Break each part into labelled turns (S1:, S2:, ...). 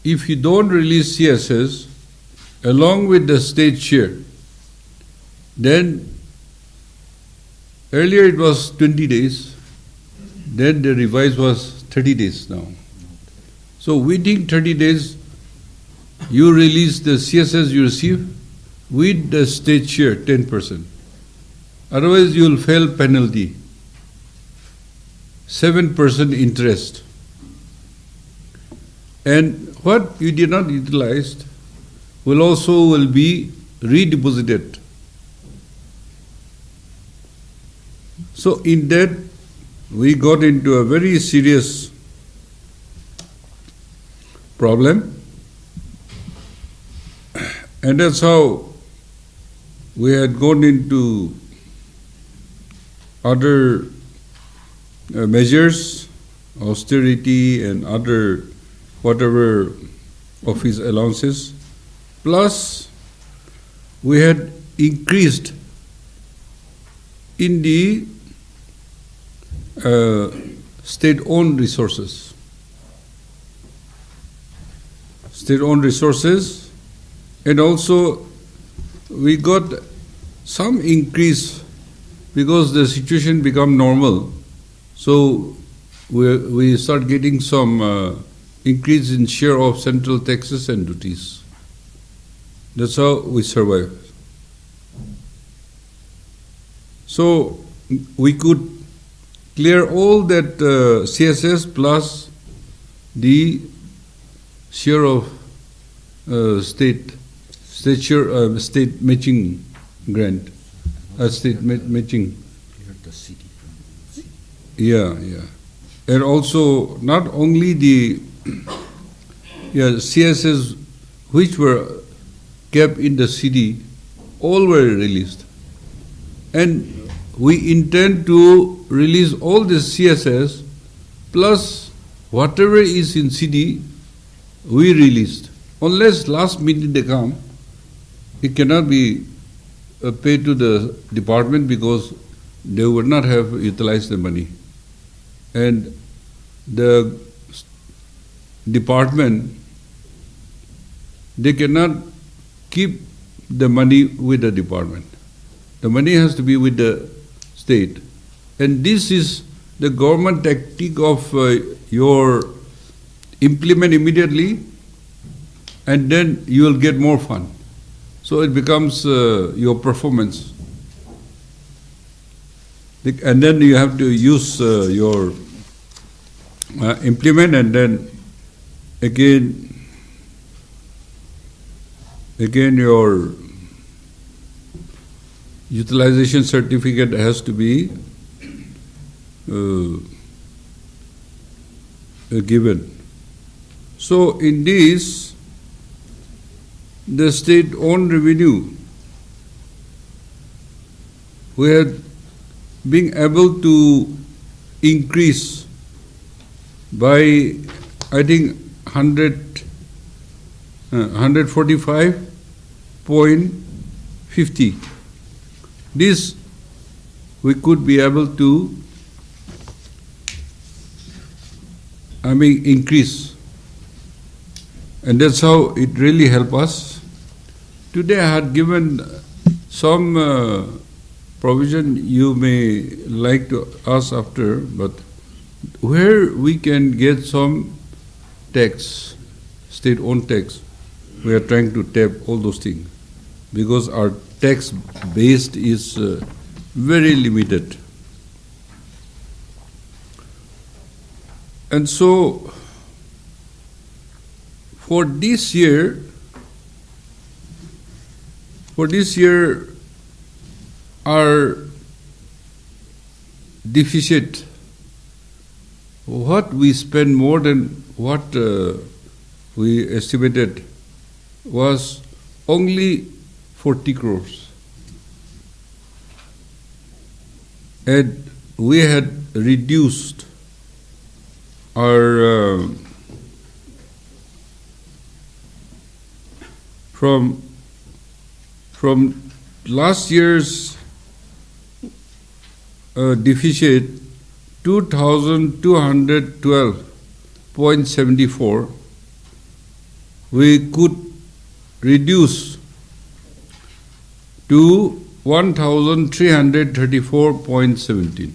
S1: if you don't release CSS along with the state share, then earlier it was 20 days, then the revise was 30 days now. So within 30 days, you release the CSS you receive with the state share 10%. Otherwise, you will fail penalty, 7% interest. And what you did not utilize will be redeposited. So in that, we got into a very serious problem, and that's how we had gone into other measures, austerity and other whatever office allowances, plus we had increased in the state-owned resources. State-owned resources, and also we got some increase because the situation become normal. So we start getting some increase in share of central taxes and duties. That's how we survive. So we could clear all that CSS plus the share of state matching grant, state matching. Yeah. And also not only the CSS which were kept in the CD, all were released. And we intend to release all this CSS plus whatever is in CD, we released. Unless last minute they come, it cannot be paid to the department because they would not have utilized the money. And the department, they cannot keep the money with the department. The money has to be with the state. And this is the government tactic of your implement immediately and then you will get more fund. So it becomes your performance. And then you have to use your implement, and then again your utilization certificate has to be given. So in this, the state-owned revenue, we had been able to increase by, I think, 145.50. This we could be able to, increase. And that's how it really helped us. Today I had given some provision you may like to ask after, but where we can get some tax, state-owned tax, we are trying to tap all those things because our tax base is very limited. And so for this year, our deficit, what we spend more than what we estimated was only 40 crores. And we had reduced our from last year's deficit 2,212.74, we could reduce to 1,334.17.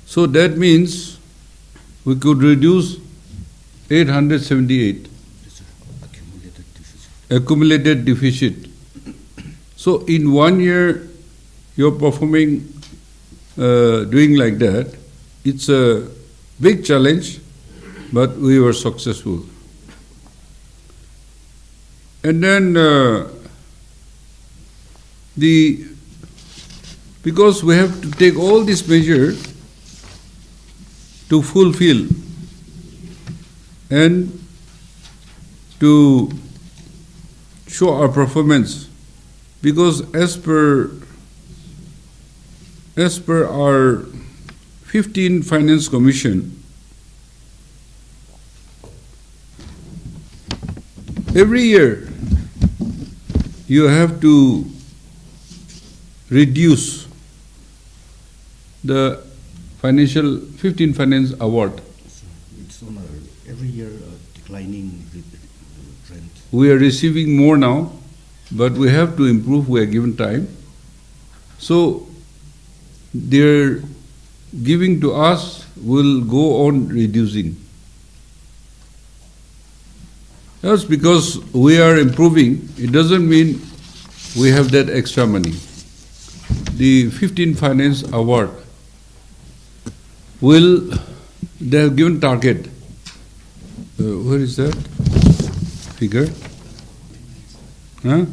S1: So that means we could reduce 878 accumulated deficit. So in 1 year, you're performing, doing like that. It's a big challenge, but we were successful. And then because we have to take all these measures to fulfill and to show our performance, because as per our 15 Finance Commission, every year you have to reduce the 15 Finance Award.
S2: It's on every year declining trend.
S1: We are receiving more now, but we have to improve. We are given time. So their giving to us will go on reducing. Just because we are improving, it doesn't mean we have that extra money. The 15 Finance Award they have given target. Where is that figure? Huh?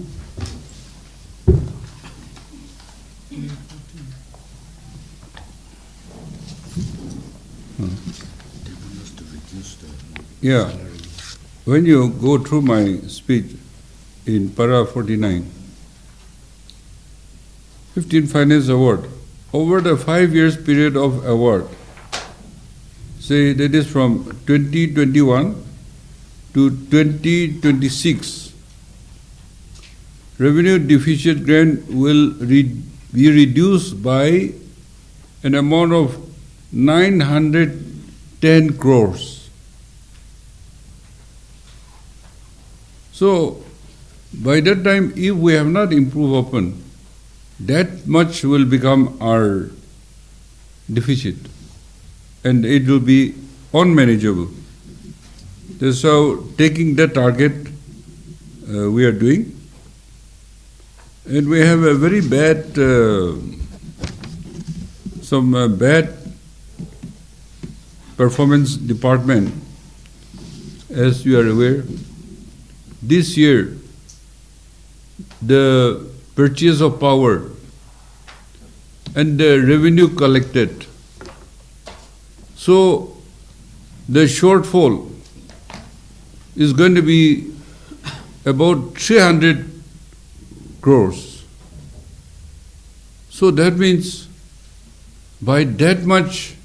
S1: Yeah. When you go through my speech in para 49, 15 Finance Award, over the 5 years period of award, say that is from 2021 to 2026, revenue deficit grant will be reduced by an amount of 910 crores. So, by that time, if we have not improved upon, that much will become our deficit, and it will be unmanageable. That's how taking that target we are doing. And we have a very bad, bad performance department, as you are aware. This year, the purchase of power and the revenue collected, so the shortfall is going to be about 300 crores. So that means by that much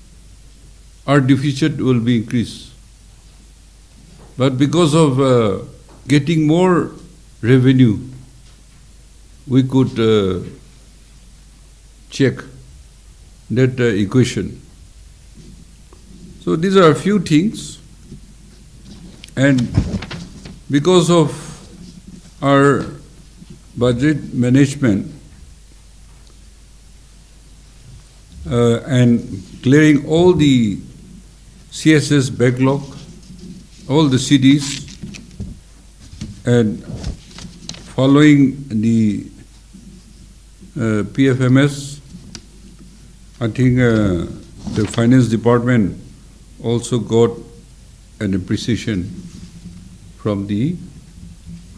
S1: our deficit will be increased. But because of getting more revenue, we could check that equation. So these are a few things, and because of our budget management and clearing all the CSS backlog, all the CDs, and following the PFMS, I think the Finance Department also got an appreciation from the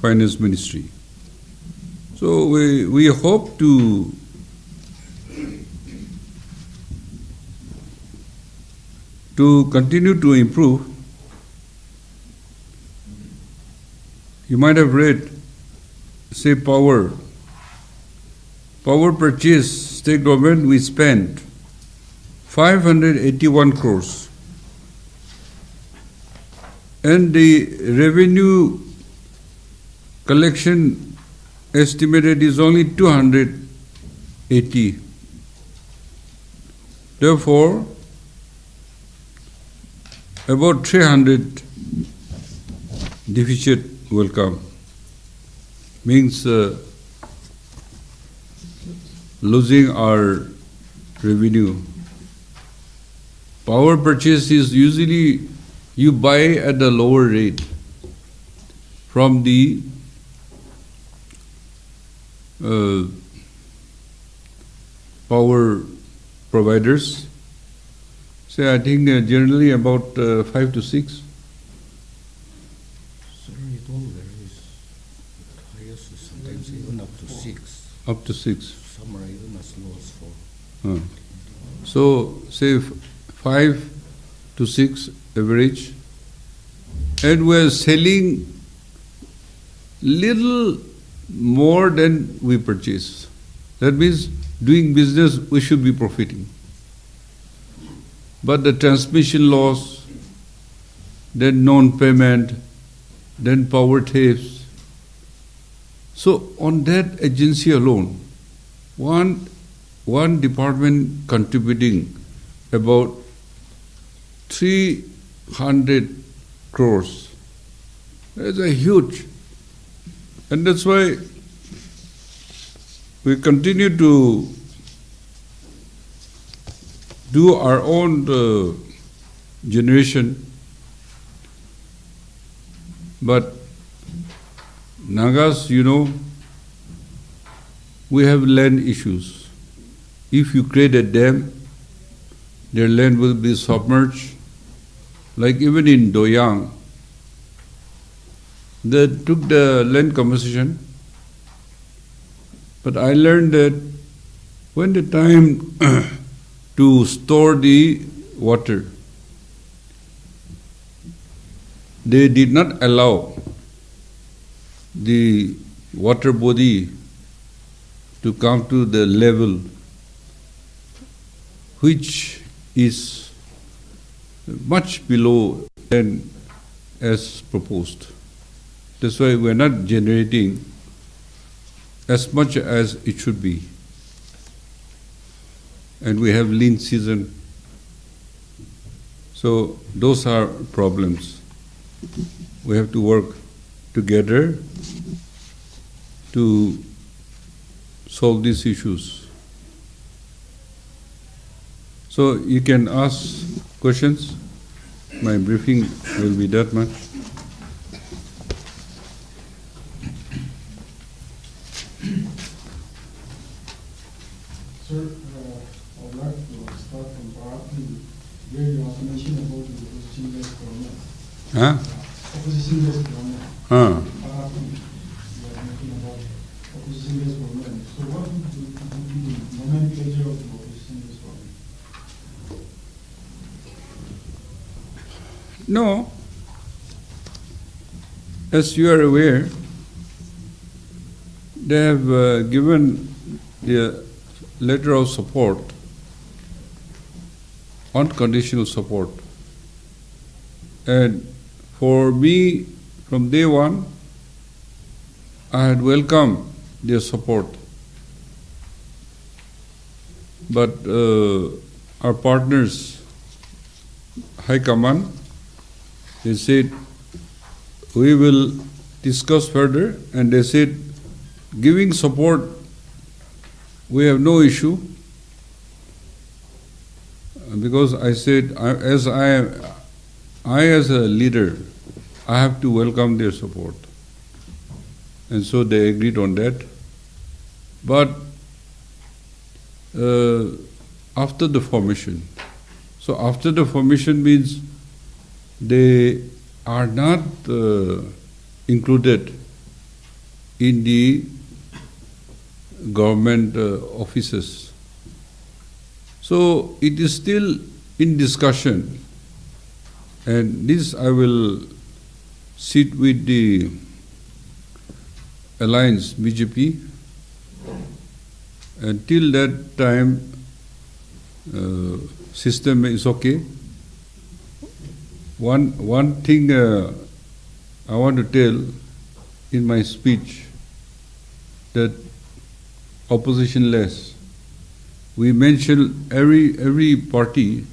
S1: Finance Ministry. So we hope to continue to improve. You might have read, say, power purchase, state government, we spent 581 crores. And the revenue collection estimated is only 280. Therefore, about 300 deficit will come. Means losing our revenue. Power purchase is usually you buy at a lower rate from the power providers. Say, I think generally about 5 to 6.
S2: Sir, it all varies. Highest is sometimes even up to 6.
S1: Up to 6.
S2: Some are even as low as 4.
S1: So, say 5 to 6 average, and we are selling little more than we purchase. That means doing business we should be profiting. But the transmission loss, then non-payment, then power thefts. So on that agency alone, one department contributing about 300 crores. That's a huge. And that's why we continue to do our own generation. But Nagas, we have land issues. If you create a dam, their land will be submerged. Like even in Doyang, they took the land compensation, but I learned that when the time to store the water, they did not allow the water body to come to the level which is much below than as proposed. That's why we are not generating as much as it should be. And we have lean season. So those are problems. We have to work together to solve these issues. So you can ask questions. My briefing will be that much.
S3: Sir, I would like to start from Bharati, where you also mentioned about the opposition-based government. Opposition-based government. Bharati, you are mentioning about opposition-based government. So what would be the nomenclature of the opposition-based government?
S1: No. As you are aware, they have given the letter of support, unconditional support. And for me, from day one, I had welcomed their support. But our partners, High Command, they said, we will discuss further, and they said, giving support, we have no issue, because I said, as a leader, I have to welcome their support. And so they agreed on that. But after the formation, so after the formation means they are not included in the government offices. So it is still in discussion, and this I will sit with the alliance BJP. Until that time, system is okay. One thing I want to tell in my speech, that opposition-less. We mention every party,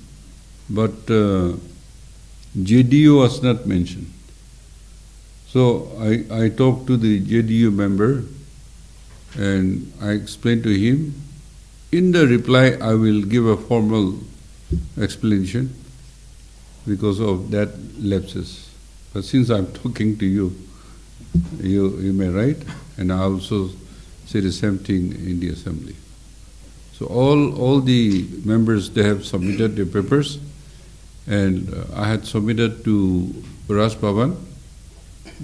S1: but JDU was not mentioned. So I talked to the JDU member and I explained to him. In the reply, I will give a formal explanation because of that lapses. But since I'm talking to you, you may write, and I also say the same thing in the assembly. So all the members, they have submitted their papers, and I had submitted to Raj Bhavan,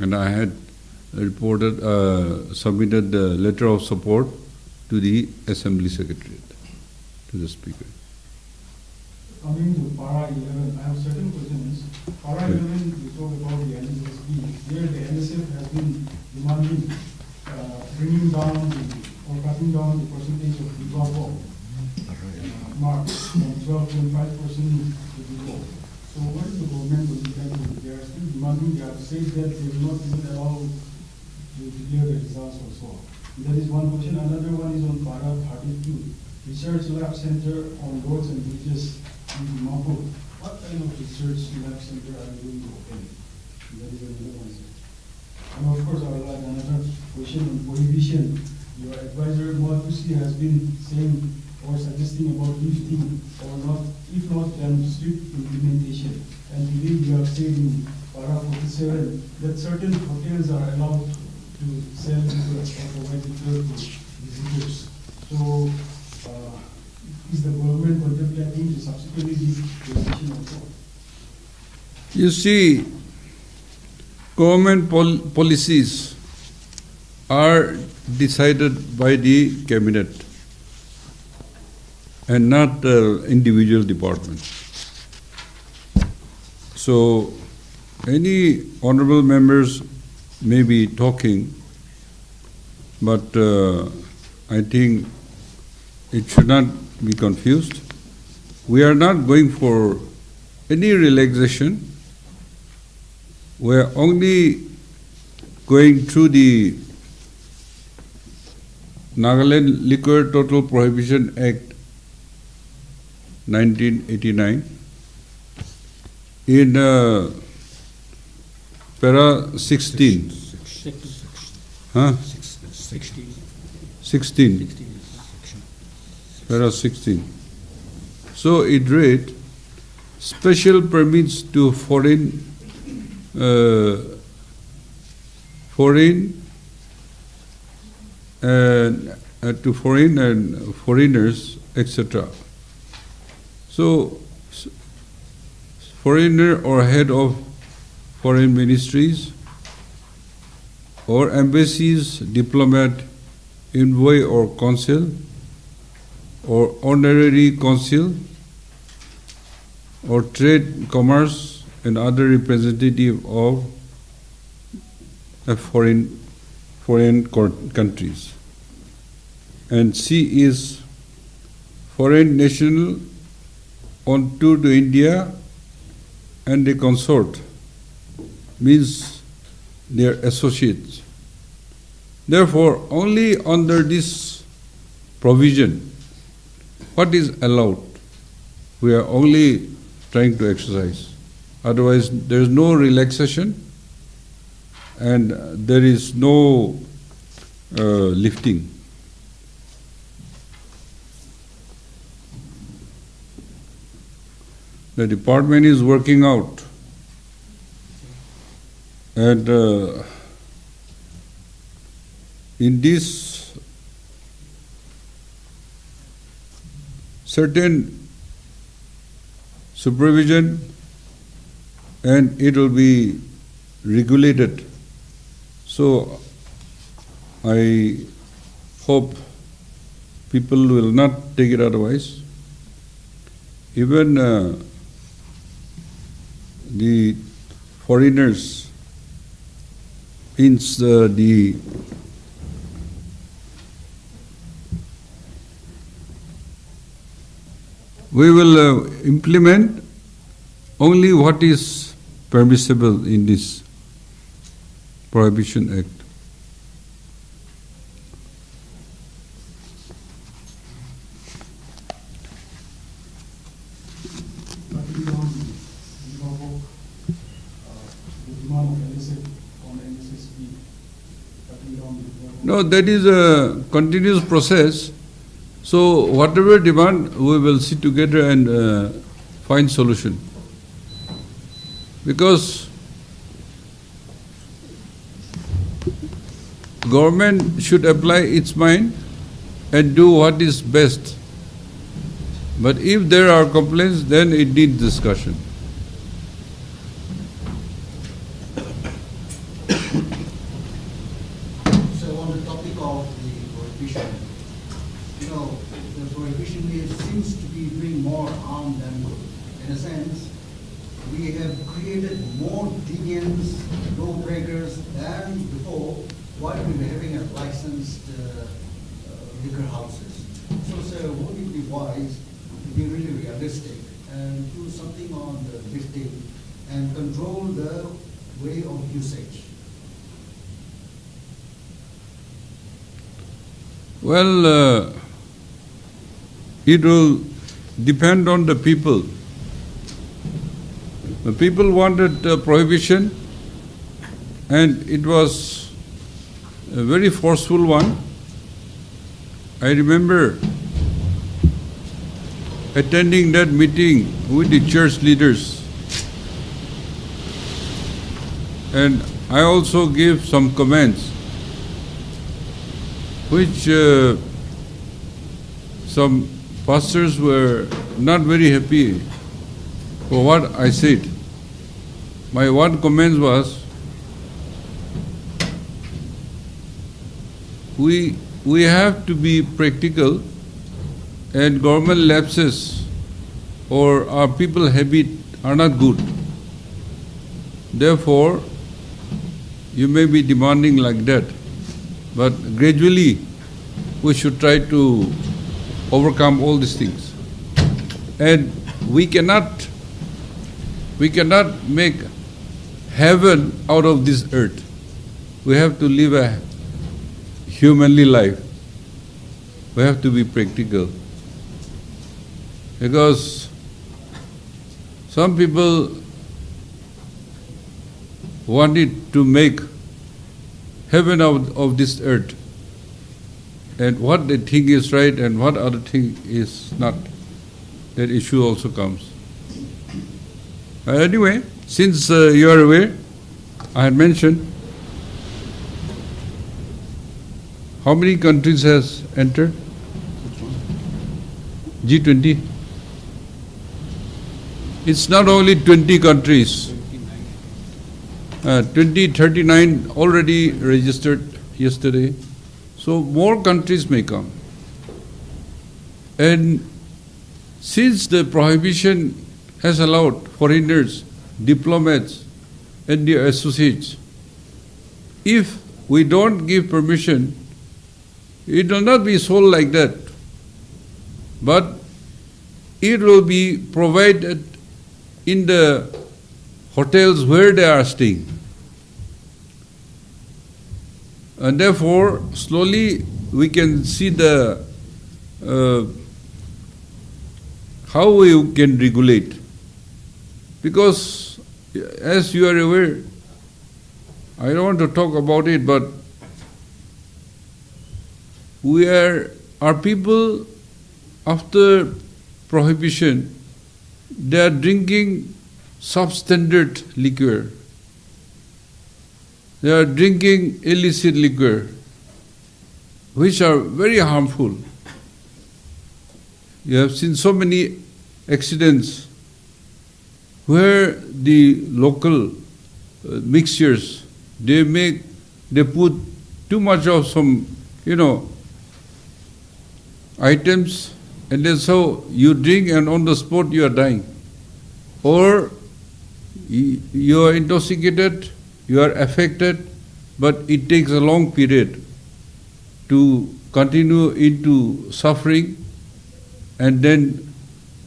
S1: and I had submitted the letter of support to the Assembly Secretariat, to the Speaker.
S3: Coming to Para 11, I have certain questions. Para 11, we talk about the NSSB. Here the NSF has been demanding bringing down or cutting down the percentage of default mark from 12.5% to default. So what is the government going to do? They are still demanding, they have said that they will not even allow to declare the results or so. That is one question. Another one is on Para 32, Research Lab Center on Roads and Bridges in Dimapur. What kind of research lab center are you going to open? That is another one. And of course, I would like another question on prohibition. Your advisor, Moatusi, has been saying or suggesting about lifting or not, if not, then strict implementation. And today you have said in Para 47 that certain hotels are allowed to sell liquor or provide liquor to visitors. So, is the government contemplating to subsequently give prohibition also?
S1: You see, government policies are decided by the cabinet and not individual departments. So, any honorable members may be talking, but I think it should not be confused. We are not going for any relaxation. We are only going through the Nagaland Liquor Total Prohibition Act 1989 in para 16. 16. Para 16. So it read, special permits to foreign and foreigners, etc. So, foreigner or head of foreign ministries or embassies, diplomat, envoy or consul or honorary consul or trade, commerce and other representative of foreign countries. And C is foreign national on tour to India and a consort, means they are associates. Therefore, only under this provision, what is allowed, we are only trying to exercise. Otherwise, there is no relaxation and there is no lifting. The department is working out, and in this certain supervision, and it will be regulated. So I hope people will not take it otherwise. Even the foreigners means we will implement only what is permissible in this Prohibition Act.
S3: The demand of NSF on NSF
S1: No, that is a continuous process. So whatever demand, we will sit together and find solution. Because government should apply its mind and do what is best. But if there are complaints, then it needs discussion.
S2: So on the topic of the prohibition, the prohibition seems to be doing more harm than good. In a sense, we have created more deviants, lawbreakers than before, while we were having a licensed liquor houses. So would it be wise to be really realistic and do something on the lifting and control the way of usage?
S1: Well, it will depend on the people. The people wanted prohibition, and it was a very forceful one. I remember attending that meeting with the church leaders, and I also gave some comments which some pastors were not very happy for what I said. My one comment was, we have to be practical, and government lapses or our people habit are not good. Therefore, you may be demanding like that, but gradually we should try to overcome all these things. And we cannot make heaven out of this earth. We have to live a humanly life. We have to be practical. Because some people wanted to make heaven out of this earth, and what they think is right and what other thing is not. That issue also comes. Anyway, since you are aware, I had mentioned how many countries has entered? G20. It's not only 20 countries. 39 already registered yesterday. So more countries may come. And since the prohibition has allowed foreigners, diplomats, and their associates, if we don't give permission, it will not be sold like that, but it will be provided in the hotels where they are staying. And therefore, slowly we can see the how we can regulate. Because, as you are aware, I don't want to talk about it, but our people, after prohibition, they are drinking substandard liquor. They are drinking illicit liquor, which are very harmful. You have seen so many accidents where the local mixtures, they put too much of some, items, and then so you drink and on the spot you are dying. Or you are intoxicated, you are affected, but it takes a long period to continue into suffering and then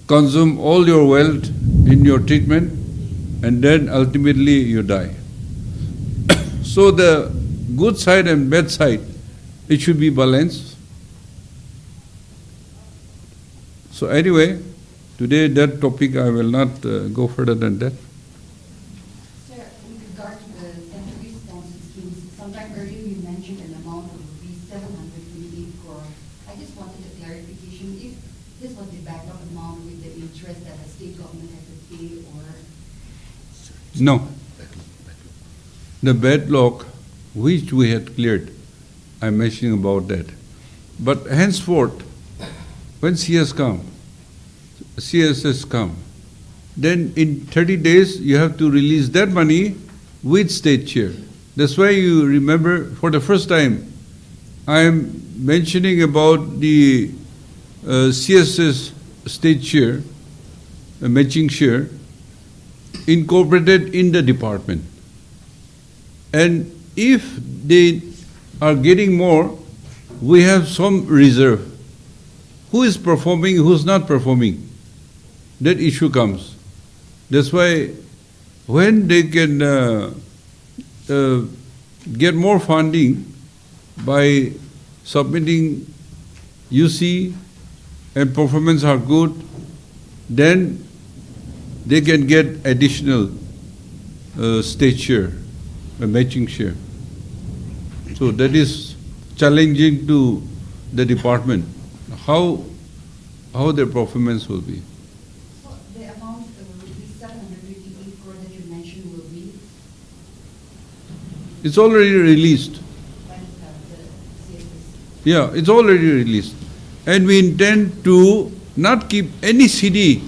S1: consume all your wealth in your treatment, and then ultimately you die. So the good side and bad side, it should be balanced. So anyway, today that topic I will not go further than that.
S4: Sir, with regard to the central response schemes, sometime earlier you mentioned an amount of rupees 728 crore. I just wanted a clarification if this was the backlog amount with the interest that the state government had to pay or...
S1: No. The backlog which we had cleared, I'm mentioning about that. But henceforth, when CS come, then in 30 days you have to release that money with state share. That's why you remember for the first time I am mentioning about the CSS state share, matching share, incorporated in the department. And if they are getting more, we have some reserve. Who is performing, who is not performing? That issue comes. That's why when they can get more funding by submitting UC and performance are good, then they can get additional state share, a matching share. So that is challenging to the department, how their performance will be.
S4: So the amount will be 758 crore that you mentioned will be?
S1: It's already released.
S4: When the CSS?
S1: Yeah, it's already released. And we intend to not keep any CD.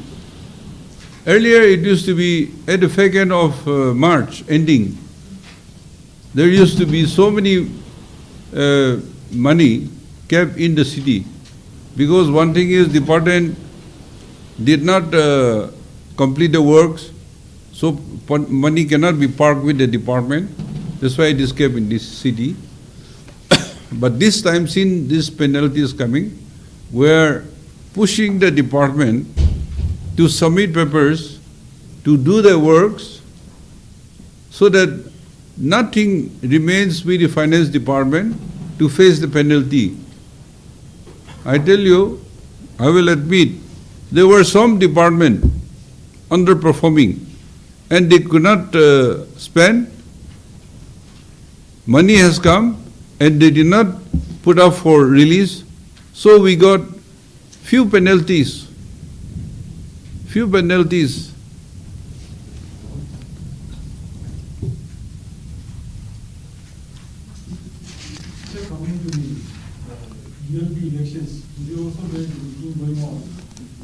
S1: Earlier it used to be at the 2nd of March ending. There used to be so many money kept in the city. Because one thing is department did not complete the works, so money cannot be parked with the department. That's why it is kept in this city. But this time, since this penalty is coming, we are pushing the department to submit papers, to do the works, so that nothing remains with the finance department to face the penalty. I tell you, I will admit, there were some department underperforming and they could not spend. Money has come and they did not put up for release. So we got few penalties. Few penalties.
S3: Sir, coming to the ULB elections, there also there is a meeting going on,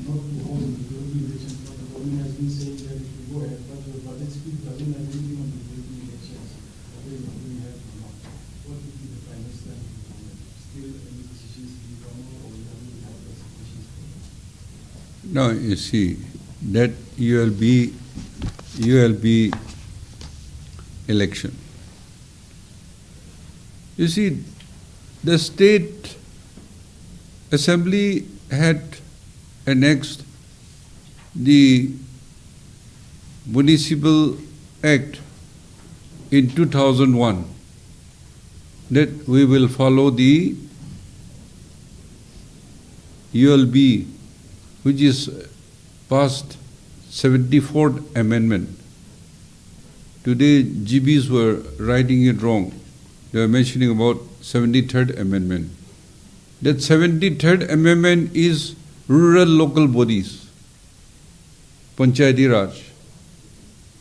S3: not to hold the ULB elections, but the government has been saying that it will go ahead, but the budget speak doesn't have anything on the ULB elections. Whether it's going ahead or not. What would be the final stand of the government? Still any decisions to be come or we haven't had the decisions for that?
S1: Now you see that ULB election. You see, the state assembly had annexed the Municipal Act in 2001 that we will follow the ULB, which is past 74th Amendment. Today, GBs were writing it wrong. They were mentioning about 73rd Amendment. That 73rd Amendment is rural local bodies, Panchayati Raj.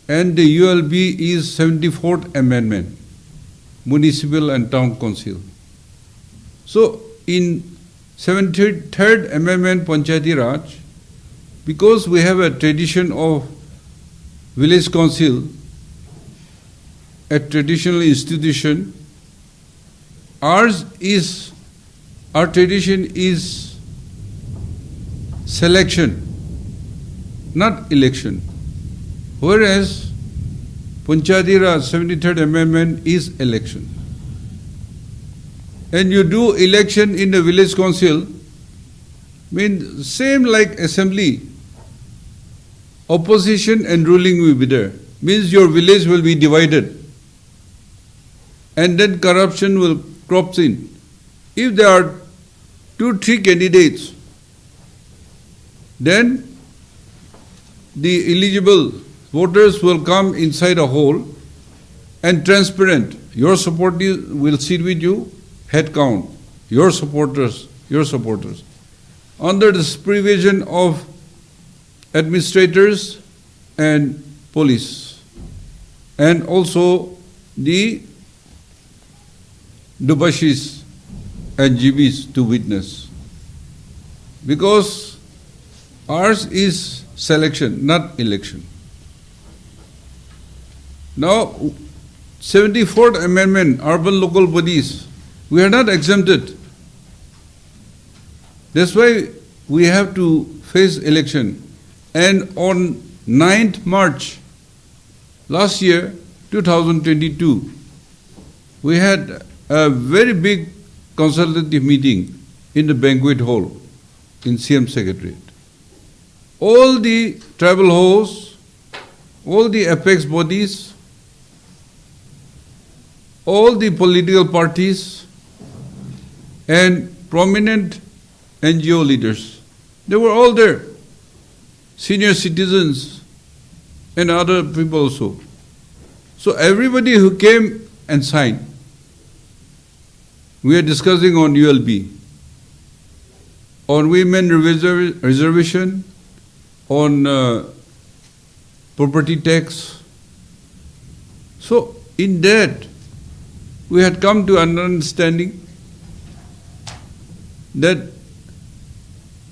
S1: And the ULB is 74th Amendment, Municipal and Town Council. So, in 73rd Amendment Panchayati Raj, because we have a tradition of village council, a traditional institution, our tradition is selection, not election. Whereas Panchayati Raj 73rd Amendment is election. And you do election in the village council, means same like assembly. Opposition and ruling will be there. Means your village will be divided. And then corruption will crop in. If there are 2-3 candidates, then the eligible voters will come inside a hole and transparent. Your support will sit with you, head count. your supporters, under the supervision of administrators and police, and also the Dubashis and GBs to witness. Because ours is selection, not election. Now, 74th Amendment, urban local bodies, we are not exempted. That's why we have to face election. And on 9th March last year, 2022, we had a very big consultative meeting in the banquet hall in CM Secretariat. All the tribal hosts, all the apex bodies, all the political parties and prominent NGO leaders, they were all there. Senior citizens and other people also. So everybody who came and signed, we are discussing on ULB, on women reservation, on property tax. So in that, we had come to an understanding that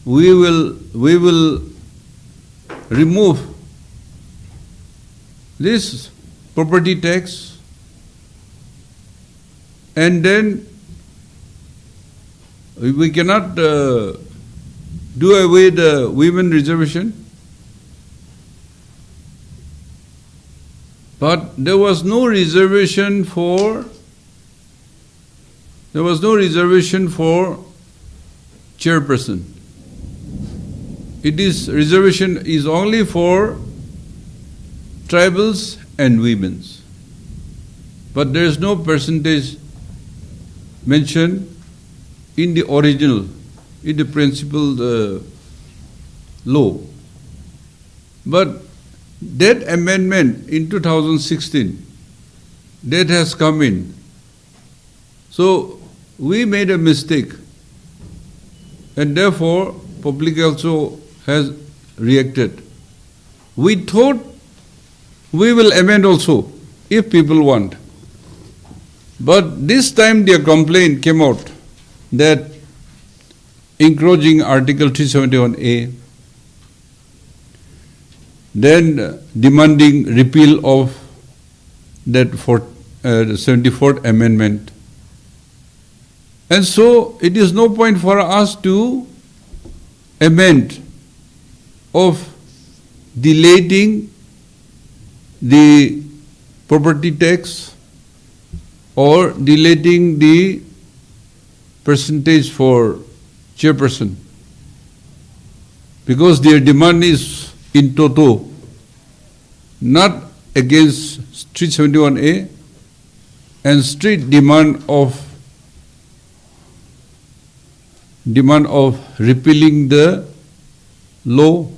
S1: we will remove this property tax, and then we cannot do away the women reservation. But there was no reservation for chairperson. Reservation is only for tribals and women's. But there is no percentage mentioned in the original, in the principal law. But that amendment in 2016, that has come in. So we made a mistake, and therefore public also has reacted. We thought we will amend also if people want. But this time their complaint came out that encroaching Article 371A, then demanding repeal of that 74th Amendment. And so it is no point for us to amend of deleting the property tax or deleting the percentage for chairperson, because their demand is in toto, not against 371A and strict demand of repealing the law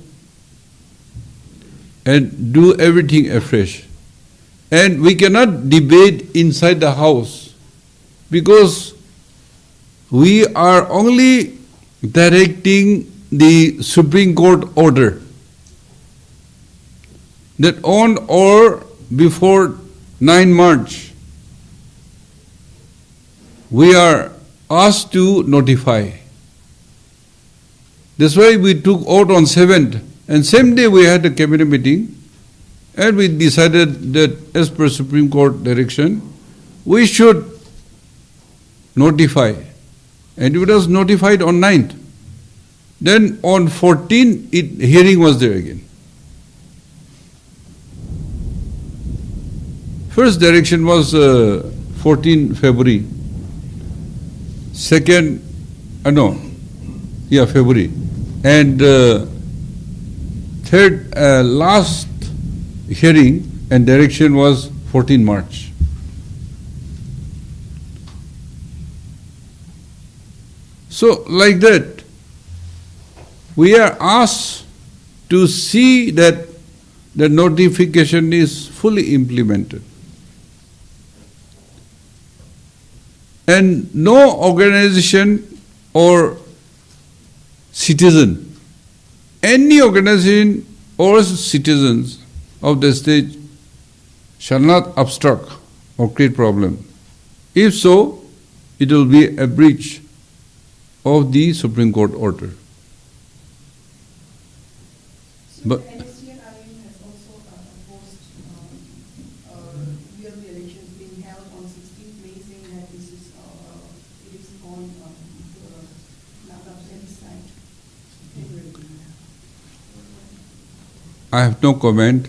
S1: and do everything afresh. And we cannot debate inside the house because we are only directing the Supreme Court order that on or before 9 March, we are asked to notify. That's why we took out on 7th, and same day we had a cabinet meeting, and we decided that as per Supreme Court direction, we should notify. And it was notified on 9th. Then on 14th, hearing was there again. First direction was 14 February. Second, February. And third, last hearing and direction was 14 March. So like that, we are asked to see that the notification is fully implemented. And no organization or citizen, any organization or citizens of the state shall not obstruct or create problem. If so, it will be a breach of the Supreme Court order.
S5: So
S1: But-
S5: the NSCRIM has also opposed yearly elections being held on 16th May, saying that this is it is on Nagap's side.
S1: I have no comment.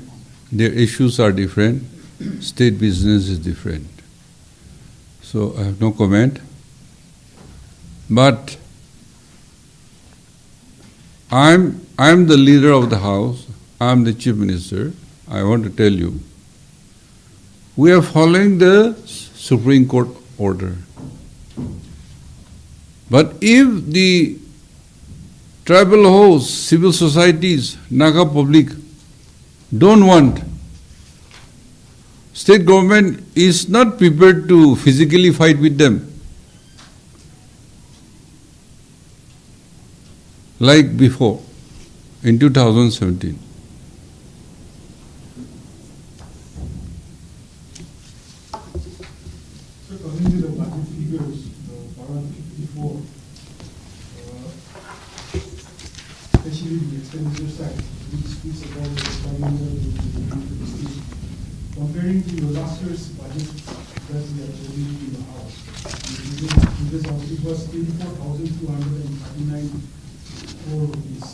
S1: Their issues are different. State business is different. So I have no comment. But I'm the leader of the House. I'm the Chief Minister. I want to tell you, we are following the Supreme Court order. But if the tribal hosts, civil societies, Naga public don't want, state government is not prepared to physically fight with them, like before, in 2017.
S3: So coming to the budget figures, para 54, especially the expenditure side, which speaks about the departmental distribution. Comparing to your last year's budget that we are holding in the house, it was 24,239 crore rupees.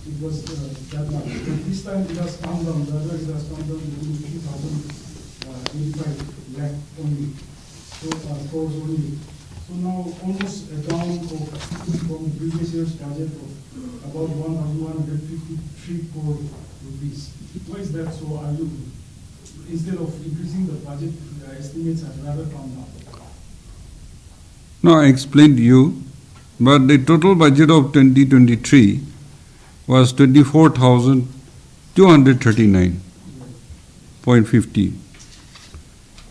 S3: It was that much. But this time it has come down, rather it has come down to 3,085 lakh only. So, crores only. So now almost a down from the previous year's budget of about 1,153 crore rupees. Why is that so? Are you, instead of increasing the budget, the estimates have rather come down?
S1: No, I explained to you, but the total budget of 2023 was 24,239.50,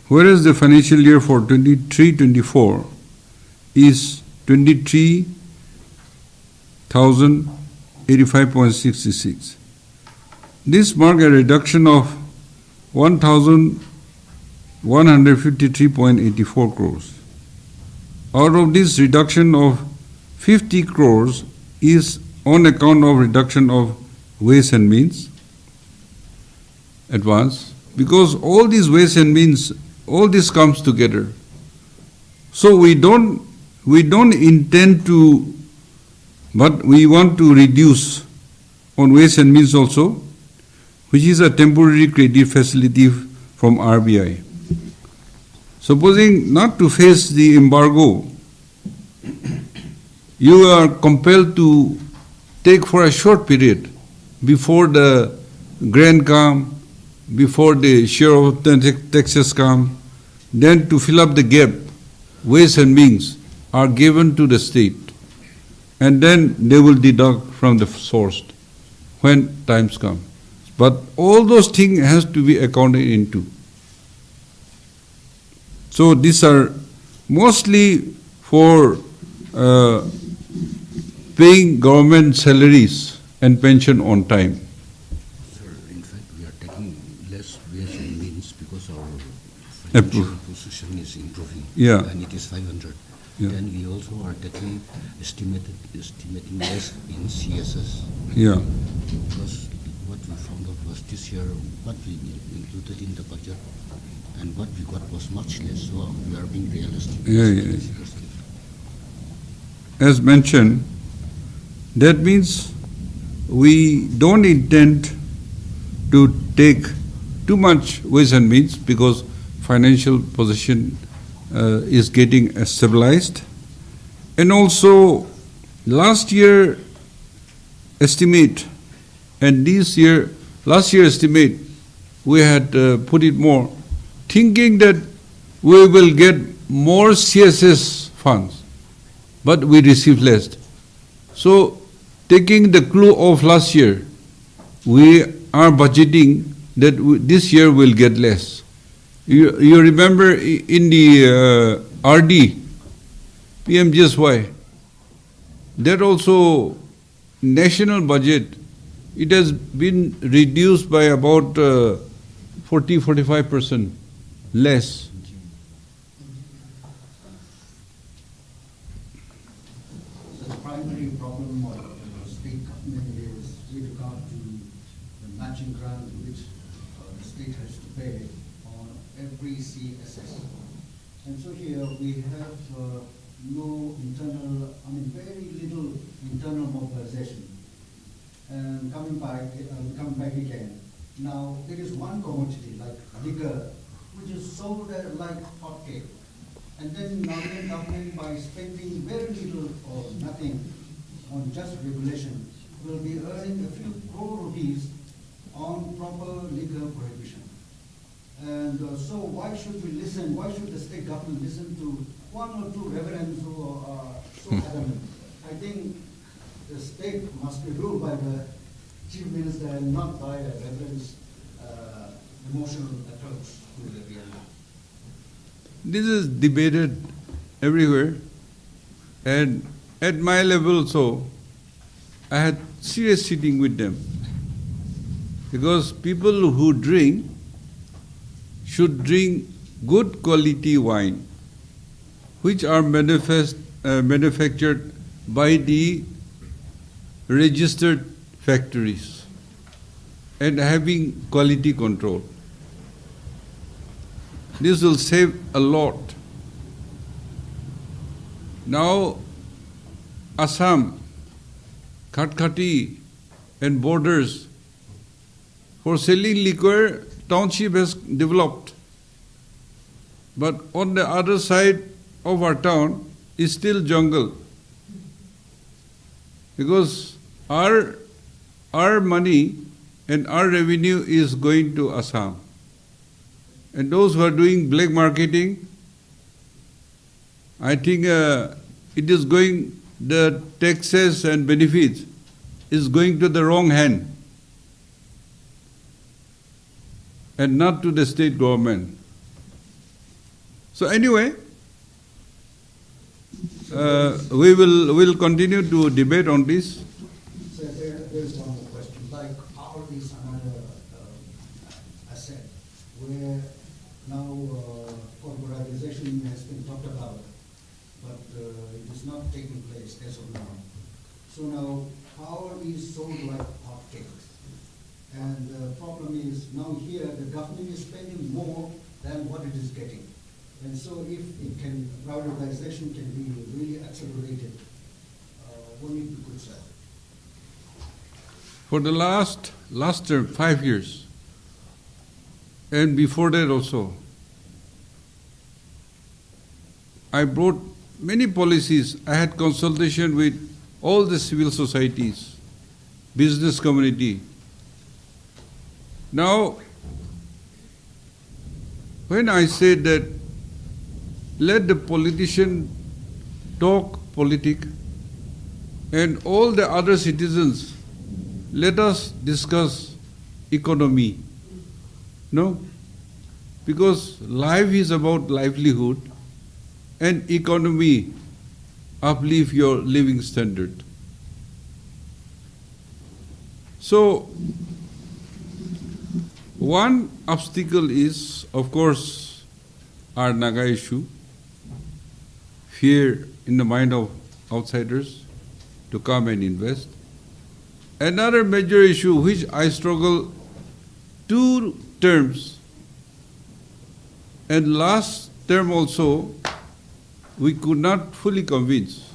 S1: whereas the financial year for 23-24 is 23,085.66. This marked a reduction of 1,153.84 crores. Out of this reduction of 50 crores is on account of reduction of ways and means advance, because all these ways and means, all this comes together. So we don't intend to, but we want to reduce on ways and means also, which is a temporary credit facility from RBI. Supposing not to face the embargo, you are compelled to take for a short period before the grant come, before the share of taxes come, then to fill up the gap, ways and means are given to the state, and then they will deduct from the source when times come. But all those things has to be accounted into. So these are mostly for paying government salaries and pension on time.
S6: Sir, in fact, we are taking less ways and means because our
S1: Approve.
S6: financial position is improving.
S1: Yeah.
S6: And it is 500.
S1: Yeah.
S6: Then we also are taking estimating less in CSS.
S1: Yeah.
S6: Because what we found out was this year, what we included in the budget and what we got was much less, so we are being realistic.
S1: Yeah. As mentioned, that means we don't intend to take too much ways and means because financial position is getting stabilized. And also last year estimate and last year estimate, we had put it more, thinking that we will get more CSS funds, but we received less. So, taking the clue of last year, we are budgeting that this year will get less. You remember in the RD, PMGSY, that also national budget, it has been reduced by about 40-45% less.
S2: The primary problem of state government is with regard to the matching grant which the state has to pay on every CSS. And so here we have no internal, very little internal mobilization. And coming back again. Now, there is one commodity like liquor, which is sold like hotcake. And then Nagaland government, by spending very little or nothing on just regulation, will be earning a few crore rupees on proper liquor prohibition. And so why should we listen, why should the state government listen to one or two reverends who are so adamant? I think the state must be ruled by the chief minister and not by a reverend's emotional approach to the reality.
S1: This is debated everywhere, and at my level also, I had serious sitting with them. Because people who drink should drink good quality wine, which are manufactured by the registered factories and having quality control. This will save a lot. Now, Assam, Khatkati and borders, for selling liquor, township has developed. But on the other side of our town is still jungle. Because our money and our revenue is going to Assam. And those who are doing black marketing, I think it is going, the taxes and benefits is going to the wrong hand and not to the state government. So anyway, we'll continue to debate on this.
S2: So there's one more question. Like power is another asset where now corporatization has been talked about, but it is not taking place as of now. So now power is sold like hotcakes. And the problem is now here the government is spending more than what it is getting. And so if it can, privatization can be really accelerated, won't it be good, sir?
S1: For the last term, 5 years, and before that also, I brought many policies. I had consultation with all the civil societies, business community. Now, when I said that let the politician talk politics and all the other citizens, let us discuss economy. No? Because life is about livelihood and economy uplift your living standard. So, one obstacle is, of course, our Naga issue, fear in the mind of outsiders to come and invest. Another major issue which I struggle 2 terms, and last term also we could not fully convince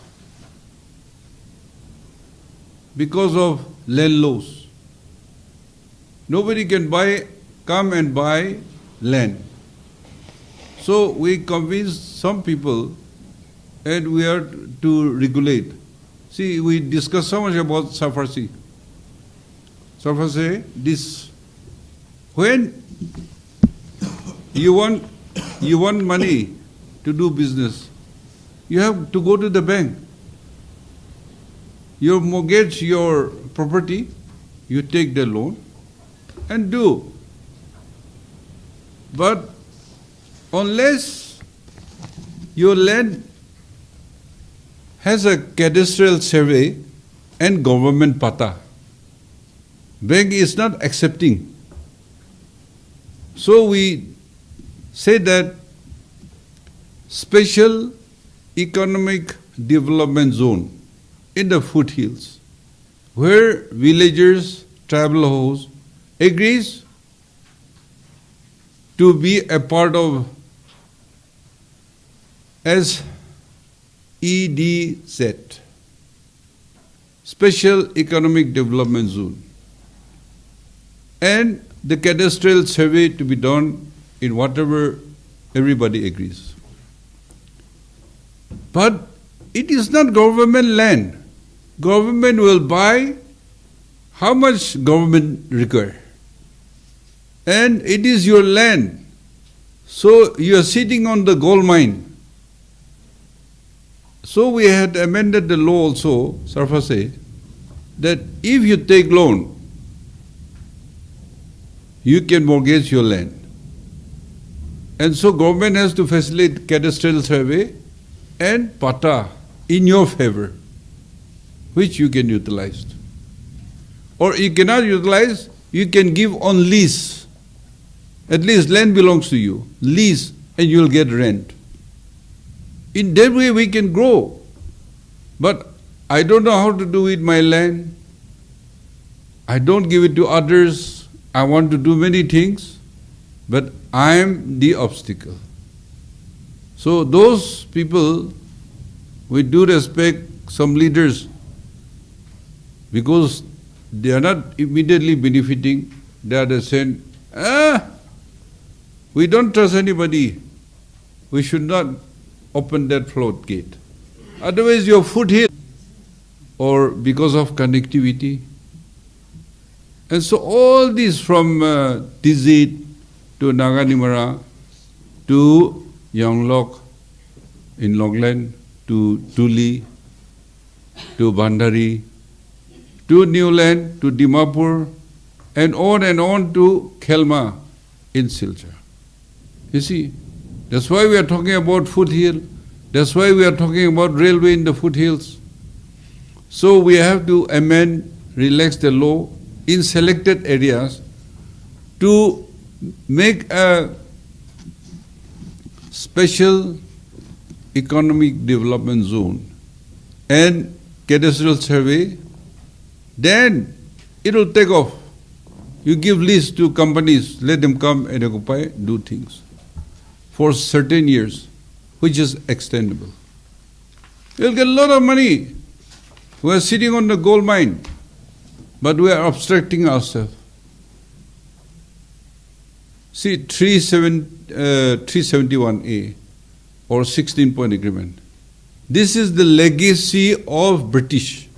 S1: because of land laws. Nobody can come and buy land. So we convinced some people and we are to regulate. See, we discussed so much about SAFRC. SAFRC, this, when you want money to do business, you have to go to the bank. You mortgage your property, you take the loan and do. But unless your land has a cadastral survey and government pata, bank is not accepting. So we say that special economic development zone in the foothills, where villagers, tribal hosts agrees to be a part of SEDZ, Special Economic Development Zone, and the cadastral survey to be done in whatever everybody agrees. But it is not government land. Government will buy how much government require. And it is your land. So you are sitting on the gold mine. So we had amended the law also, Sarfase, that if you take loan, you can mortgage your land. And so government has to facilitate cadastral survey and pata in your favor, which you can utilize. Or you cannot utilize, you can give on lease. At least land belongs to you. Lease, and you will get rent. In that way we can grow. But I don't know how to do with my land. I don't give it to others. I want to do many things, but I am the obstacle. So those people, with due respect, some leaders, because they are not immediately benefiting, they are saying, we don't trust anybody. We should not open that floodgate. Otherwise your foothill, or because of connectivity. And so all this from Tizit to Naganimara to Yonglok in Longland to Tuli to Bandari to Newland to Dimapur and on to Khelma in Silchar. You see, that's why we are talking about foothill. That's why we are talking about railway in the foothills. So we have to amend, relax the law in selected areas to make a special economic development zone and cadastral survey, then it will take off. You give lease to companies, let them come and occupy, do things for certain years, which is extendable. You'll get a lot of money. We are sitting on the gold mine, but we are obstructing ourselves. See, 371A or 16-point agreement. This is the legacy of British.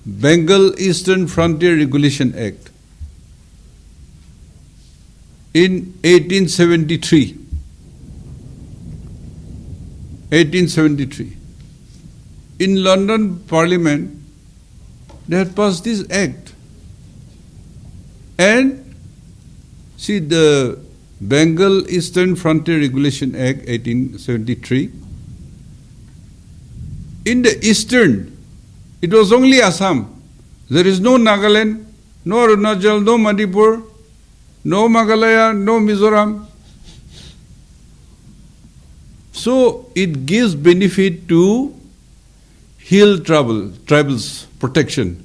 S1: Bengal Eastern Frontier Regulation Act in 1873. 1873. In London Parliament, they had passed this act. And see, the Bengal Eastern Frontier Regulation Act 1873, in the eastern, it was only Assam. There is no Nagaland, no Arunachal, no Manipur, no Meghalaya, no Mizoram. So it gives benefit to hill tribals protection,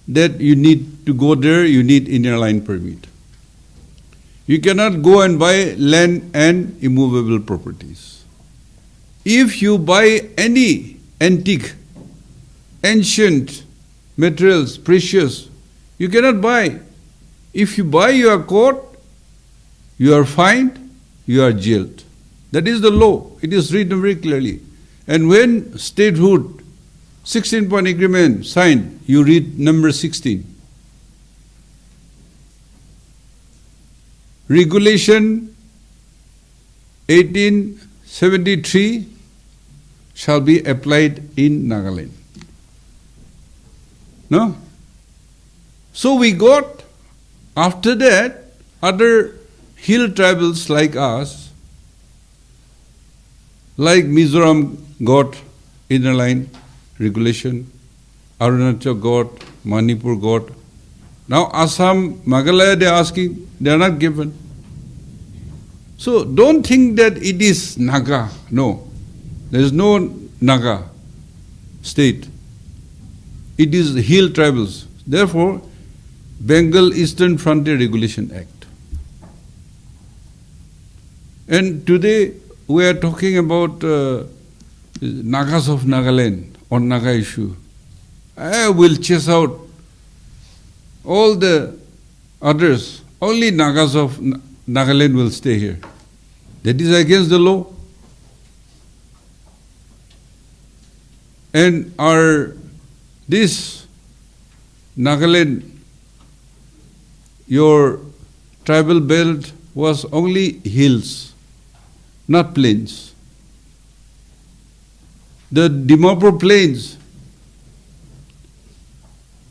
S1: that you need to go there, you need inner line permit. You cannot go and buy land and immovable properties. If you buy any antique, ancient materials, precious, you cannot buy. If you buy, you are caught, you are fined, you are jailed. That is the law. It is written very clearly. And when statehood 16-point agreement signed, you read number 16. Regulation 1873 shall be applied in Nagaland. No? So we got, after that, other hill tribals like us, like Mizoram got inner line regulation, Arunachal got, Manipur got. Now Assam, Meghalaya, they are asking, they are not given. So don't think that it is Naga. No, there is no Naga state. It is hill tribals. Therefore, Bengal Eastern Frontier Regulation Act. And today we are talking about Nagas of Nagaland on Naga issue. I will chase out all the others. Only Nagas of Nagaland will stay here. That is against the law. And this Nagaland, your tribal belt was only hills, not plains. The Dimapur Plains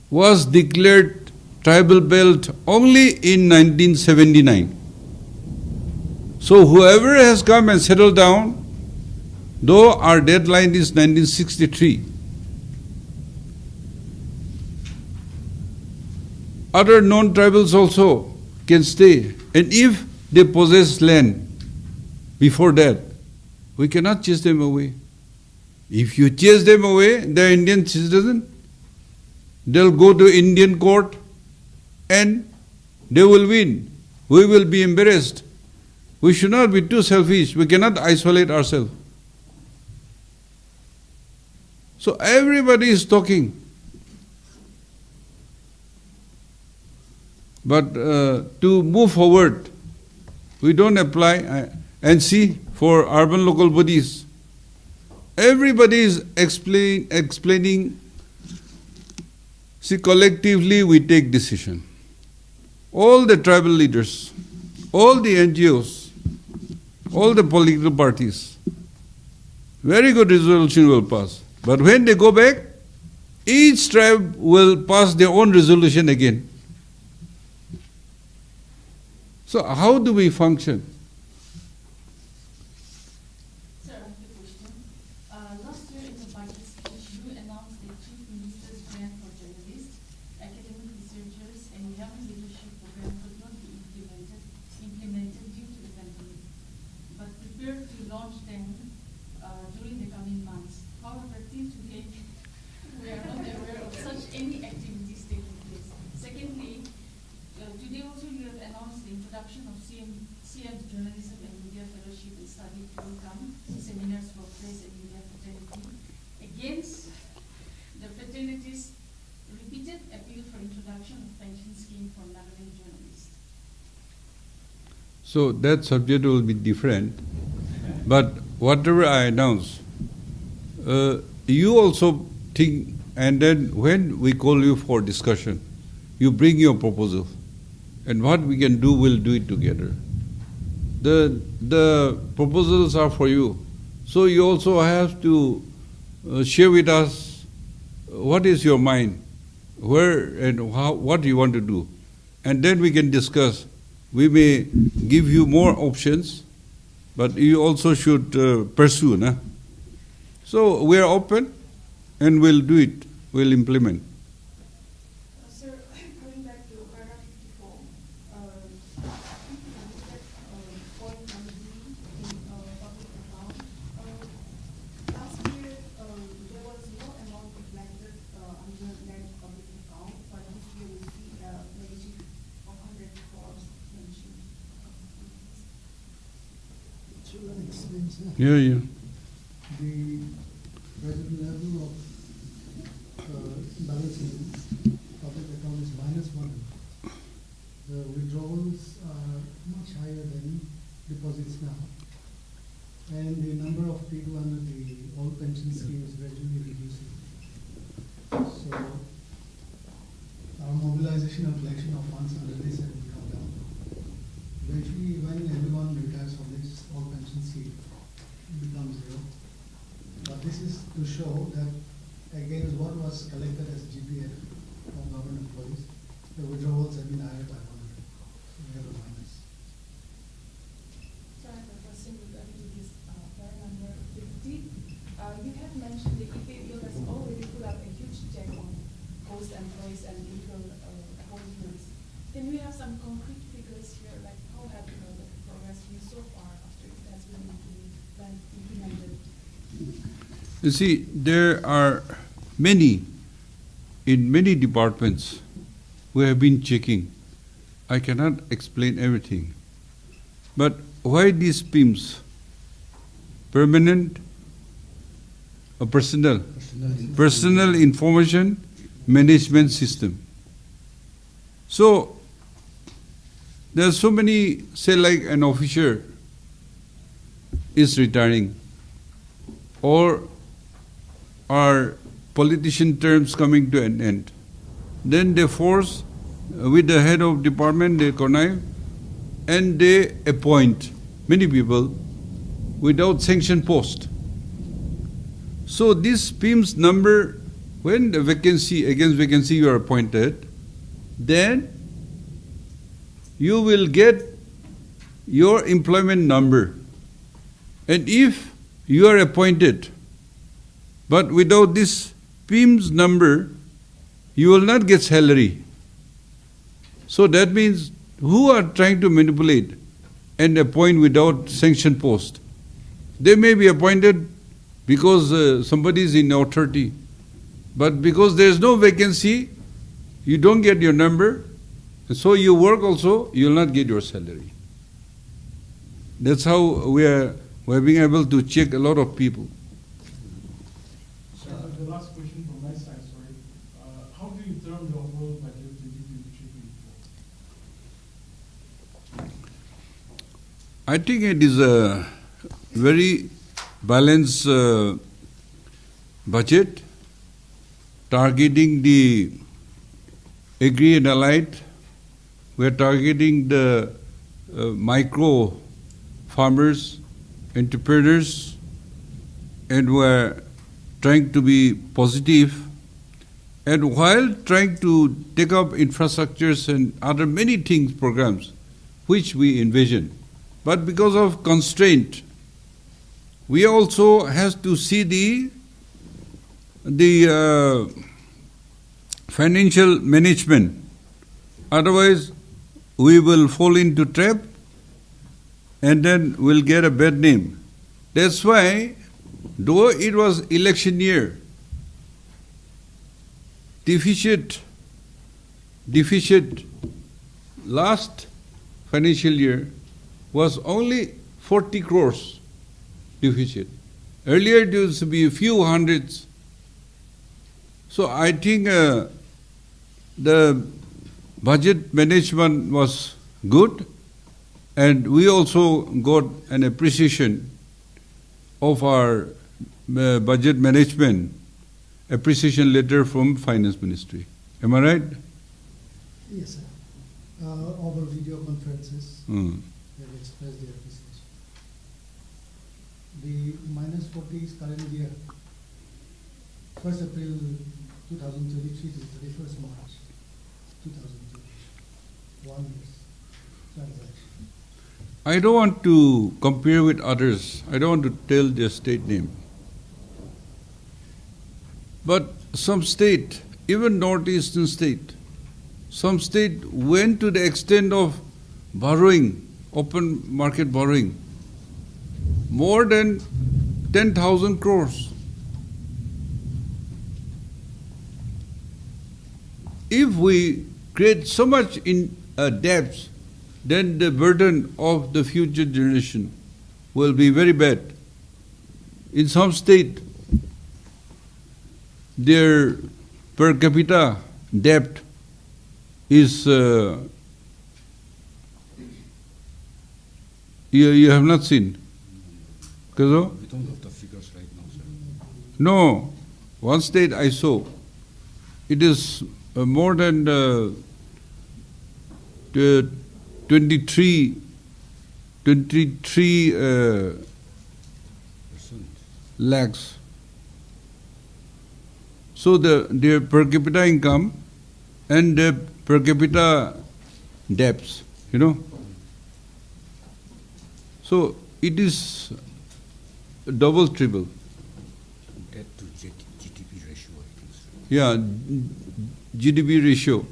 S1: was declared tribal belt only in 1979. So whoever has come and settled down, though our deadline is 1963, other non-tribals also can stay. And if they possess land before that, we cannot chase them away. If you chase them away, they are Indian citizens, they'll go to Indian court and they will win. We will be embarrassed. We should not be too selfish. We cannot isolate ourselves. So everybody is talking. But to move forward, we don't apply and see for urban local bodies. Everybody is explaining. See, collectively we take decision. All the tribal leaders, all the NGOs, all the political parties, very good resolution will pass. But when they go back, each tribe will pass their own resolution again. So how do we function?
S5: Sir, I have a question. Last year in the budget speech, you announced the Chief Minister's grant for journalists, academic researchers, and young leadership program could not be implemented due to the pandemic, but prepared to launch them during the coming months. However, till today, we are not aware of such any activities taking place. Secondly, today also you have announced the introduction of CM Journalism and Media Fellowship and Study Program, seminars for press and media fraternity, against the fraternity's repeated appeal for introduction of pension scheme for Nagaland journalists.
S1: So that subject will be different. But whatever I announce, you also think, and then when we call you for discussion, you bring your proposal. And what we can do, we'll do it together. The proposals are for you. So you also have to share with us what is your mind, where and how, what you want to do. And then we can discuss. We may give you more options, but you also should pursue. Nah? So we are open and we'll do it, we'll implement.
S5: Sir, going back to paragraph 54, point number D in public account. Last year, there was no amount reflected under net public account, but this year we see a pledging of 100 crores mentioned.
S2: Should I explain, sir?
S1: Yeah.
S2: The present level of balancing public account is -1. The withdrawals are much higher than deposits now. And the number of people under the old pension scheme is gradually reducing. So our mobilization and collection of funds under this will come down. Eventually, when everyone retires from this old pension scheme, it becomes zero. But this is to show that against what was collected as GPF from government employees, the withdrawals have been higher by 100. So we have a minus.
S5: You have mentioned the EPBL has already put up a huge check on post employees and legal appointments. Can we have some concrete figures here, like how have the progress been so far after it has been implemented?
S1: You see, there are many, in many departments, we have been checking. I cannot explain everything. But why these PIMS? Permanent or personal? Personal Information Management System. So, there are so many, say like an officer is retiring, or are politician terms coming to an end. Then they force, with the head of department, they connive, and they appoint many people without sanction post. So this PIMS number, when the vacancy, against vacancy you are appointed, then you will get your employment number. And if you are appointed, but without this PIMS number, you will not get salary. So that means who are trying to manipulate and appoint without sanction post? They may be appointed because somebody is in authority, but because there is no vacancy, you don't get your number, and so you work also, you will not get your salary. That's how we are being able to check a lot of people.
S3: The last question from my side, sorry. How do you term the overall budget 2023-2024?
S1: I think it is a very balanced budget, targeting the agri and allied. We are targeting the micro farmers, entrepreneurs, and we are trying to be positive. And while trying to take up infrastructures and other many things, programs, which we envision, but because of constraint, we also have to see the financial management. Otherwise, we will fall into trap, and then we'll get a bad name. That's why, though it was election year, deficit last financial year was only 40 crores deficit. Earlier it used to be a few hundreds. So I think the budget management was good, and we also got an appreciation of our budget management, appreciation letter from Finance Ministry. Am I right?
S2: Yes, sir. Over video conferences, they have expressed their appreciation. The -40 is current year, 1st April 2023 to 31st March 2023. 1 year's transaction.
S1: I don't want to compare with others. I don't want to tell their state name. But some state, even northeastern state, some state went to the extent of borrowing, open market borrowing, more than 10,000 crores. If we create so much in debts, then the burden of the future generation will be very bad. In some state, their per capita debt is, you have not seen? Kazo?
S6: We don't have the figures right now, sir.
S1: No, one state I saw, it is more than 23 lakhs. So their per capita income and their per capita debts, you know. So it is double, triple. Yeah, GDP ratio.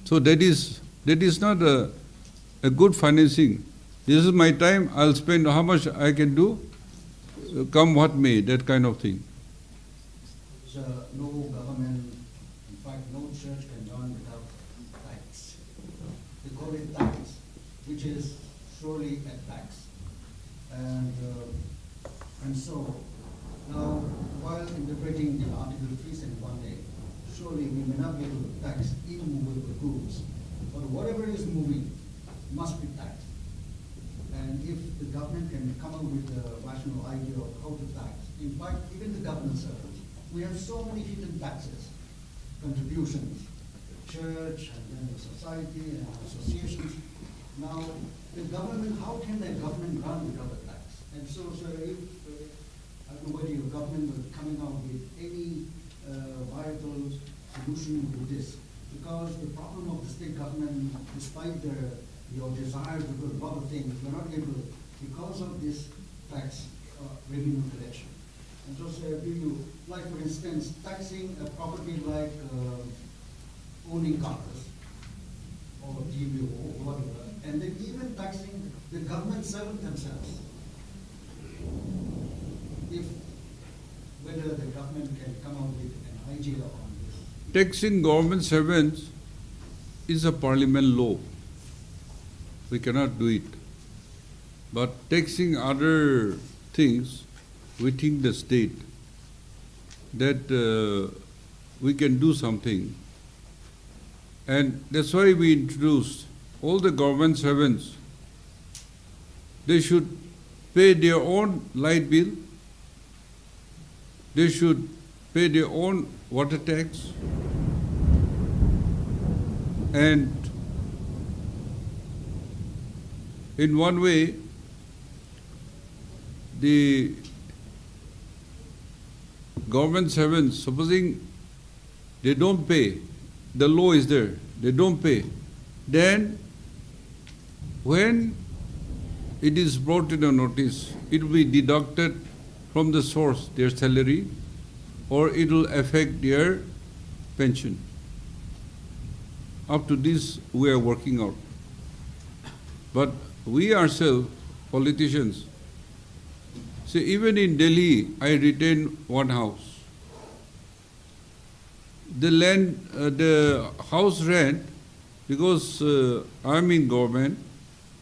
S1: So that is not a good financing. This is my time, I'll spend how much I can do, come what may, that kind of thing.
S2: So no government, in fact, no church can run without tax. They call it tax, which is surely a tax. And so, now, while interpreting the Article 371A, surely we may not be able to tax immovable goods, but whatever is moving must be taxed. And if the government can come up with a rational idea of how to tax, in fact, even the government servants, we have so many hidden taxes, contributions, church and then the society and associations. Now, the government, how can the government run without a tax? And so if, I don't know whether your government will coming out with any viable solution with this, because the problem of the state government, despite your desire to do a lot of things, we're not able, because of this tax revenue collection. And so do you, like for instance, taxing a property like owning cars or TV or whatever, and then even taxing the government servants themselves. If whether the government can come up with an idea on this.
S1: Taxing government servants is a parliament law. We cannot do it. But taxing other things within the state, that we can do something. And that's why we introduced all the government servants. They should pay their own light bill. They should pay their own water tax. And in one way, the government servants, supposing they don't pay, the law is there, they don't pay, then when it is brought to the notice, it will be deducted from the source, their salary, or it will affect their pension. Up to this, we are working out. But we ourselves, politicians, see, even in Delhi, I retain one house. The house rent, because I'm in government,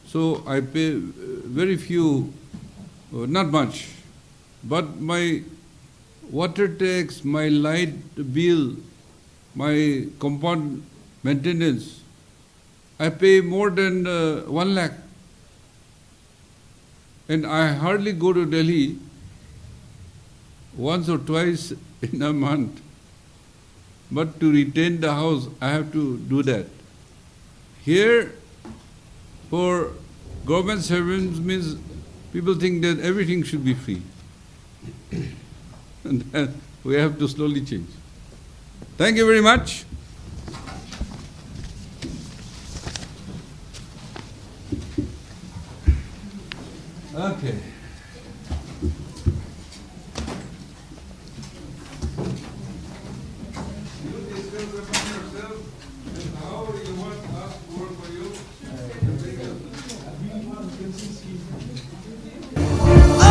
S1: so I pay very few, not much. But my water tax, my light bill, my compound maintenance, I pay more than 1 lakh. And I hardly go to Delhi once or twice in a month. But to retain the house, I have to do that. Here, for government servants means people think that everything should be free. And then we have to slowly change. Thank you very much. Okay. You discuss among yourself and how you want us to work for you.
S3: We want to